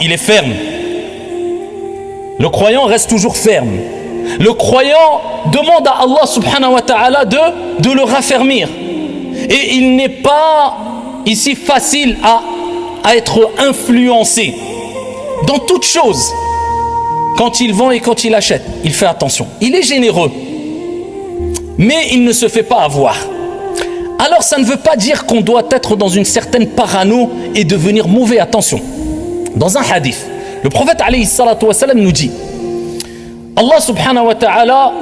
il est ferme. Le croyant reste toujours ferme. Le croyant demande à Allah subhanahu wa ta'ala de le raffermir. Et il n'est pas ici facile à être influencé. Dans toute chose, quand il vend et quand il achète, il fait attention. Il est généreux, mais il ne se fait pas avoir. Alors ça ne veut pas dire qu'on doit être dans une certaine parano et devenir mauvais. Attention. Dans un hadith, le prophète alayhi salatu wa salam nous dit, Allah subhanahu wa ta'ala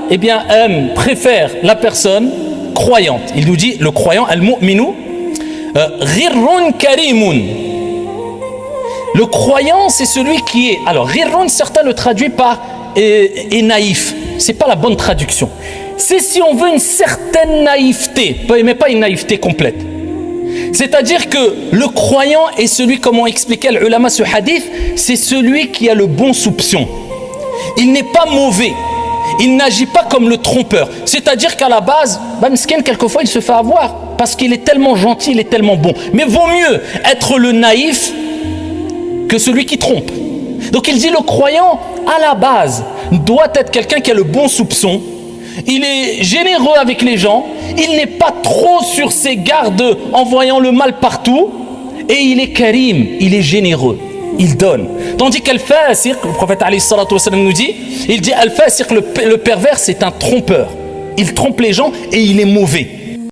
préfère la personne croyante. Il nous dit, le croyant, al-mu'minu, ghirrun karimun. Le croyant, c'est celui qui est... Alors, ghirrun, certains le traduisent par est naïf. C'est pas la bonne traduction. C'est si on veut une certaine naïveté, mais pas une naïveté complète. C'est-à-dire que le croyant est celui, comme ont expliqué l'ulama ce hadith, c'est celui qui a le bon soupçon. Il n'est pas mauvais. Il n'agit pas comme le trompeur. C'est-à-dire qu'à la base, Miskin, quelquefois, il se fait avoir parce qu'il est tellement gentil, il est tellement bon. Mais vaut mieux être le naïf que celui qui trompe. Donc il dit le croyant, à la base, doit être quelqu'un qui a le bon soupçon. Il est généreux avec les gens. Il n'est pas trop sur ses gardes en voyant le mal partout. Et il est karim, il est généreux. Il donne. Tandis qu'al-fasiq, le prophète alayhi salatu wa sallam nous dit, il dit al-fasiq, le pervers, c'est un trompeur. Il trompe les gens et il est mauvais.